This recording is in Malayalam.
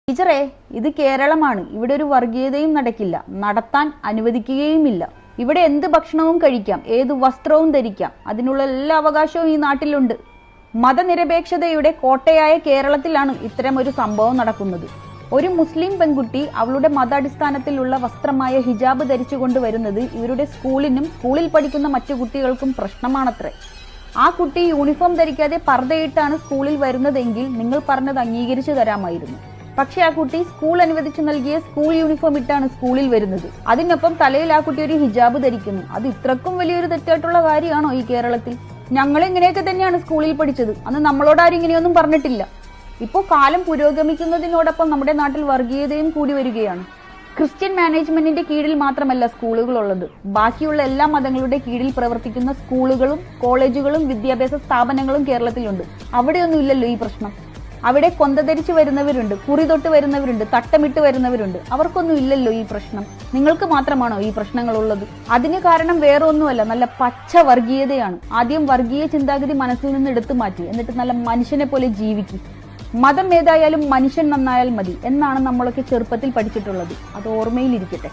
ടീച്ചറെ, ഇത് കേരളമാണ്. ഇവിടെ ഒരു വർഗീയതയും നടക്കില്ല, നടത്താൻ അനുവദിക്കുകയുമില്ല. ഇവിടെ എന്ത് ഭക്ഷണവും കഴിക്കാം, ഏത് വസ്ത്രവും ധരിക്കാം, അതിനുള്ള എല്ലാ അവകാശവും ഈ നാട്ടിലുണ്ട്. മതനിരപേക്ഷതയുടെ കോട്ടയായ കേരളത്തിലാണ് ഇത്തരം ഒരു സംഭവം നടക്കുന്നത്. ഒരു മുസ്ലിം പെൺകുട്ടി അവളുടെ മതാടിസ്ഥാനത്തിലുള്ള വസ്ത്രമായ ഹിജാബ് ധരിച്ചുകൊണ്ട് വരുന്നത് ഇവരുടെ സ്കൂളിനും സ്കൂളിൽ പഠിക്കുന്ന മറ്റു കുട്ടികൾക്കും പ്രശ്നമാണത്രേ. ആ കുട്ടി യൂണിഫോം ധരിക്കാതെ പർദ്ദയിട്ടാണ് സ്കൂളിൽ വരുന്നതെങ്കിൽ നിങ്ങൾ പറഞ്ഞത് അംഗീകരിച്ചു തരാമായിരുന്നു. പക്ഷെ ആ കുട്ടി സ്കൂൾ അനുവദിച്ചു നൽകിയ സ്കൂൾ യൂണിഫോം ഇട്ടാണ് സ്കൂളിൽ വരുന്നത്. അതിനൊപ്പം തലയിൽ ആ കുട്ടി ഒരു ഹിജാബ് ധരിക്കുന്നു. അത് ഇത്രക്കും വലിയൊരു തെറ്റായിട്ടുള്ള കാര്യമാണോ ഈ കേരളത്തിൽ? ഞങ്ങൾ ഇങ്ങനെയൊക്കെ തന്നെയാണ് സ്കൂളിൽ പഠിച്ചത്. അന്ന് നമ്മളോട് ആരും ഇങ്ങനെയൊന്നും പറഞ്ഞിട്ടില്ല. ഇപ്പോൾ കാലം പുരോഗമിക്കുന്നതിനോടൊപ്പം നമ്മുടെ നാട്ടിൽ വർഗീയതയും കൂടി വരികയാണ്. ക്രിസ്ത്യൻ മാനേജ്മെന്റിന്റെ കീഴിൽ മാത്രമല്ല സ്കൂളുകൾ ഉള്ളത്, ബാക്കിയുള്ള എല്ലാ മതങ്ങളുടെ കീഴിൽ പ്രവർത്തിക്കുന്ന സ്കൂളുകളും കോളേജുകളും വിദ്യാഭ്യാസ സ്ഥാപനങ്ങളും കേരളത്തിലുണ്ട്. അവിടെയൊന്നും ഇല്ലല്ലോ ഈ പ്രശ്നം. അവിടെ കൊന്ത ധരിച്ചു വരുന്നവരുണ്ട്, കുറി തൊട്ട് വരുന്നവരുണ്ട്, തട്ടമിട്ട് വരുന്നവരുണ്ട്. അവർക്കൊന്നും ഇല്ലല്ലോ ഈ പ്രശ്നം. നിങ്ങൾക്ക് മാത്രമാണോ ഈ പ്രശ്നങ്ങൾ ഉള്ളത്? അതിന് കാരണം വേറെ ഒന്നുമല്ല, നല്ല പച്ച വർഗീയതയാണ്. ആദ്യം വർഗീയ ചിന്താഗതി മനസ്സിൽ നിന്ന് എടുത്തു മാറ്റി, എന്നിട്ട് നല്ല മനുഷ്യനെ പോലെ ജീവിക്കും. മതം ഏതായാലും മനുഷ്യൻ നന്നായാൽ മതി എന്നാണ് നമ്മളൊക്കെ ചെറുപ്പത്തിൽ പഠിച്ചിട്ടുള്ളത്. അത് ഓർമ്മയിലിരിക്കട്ടെ.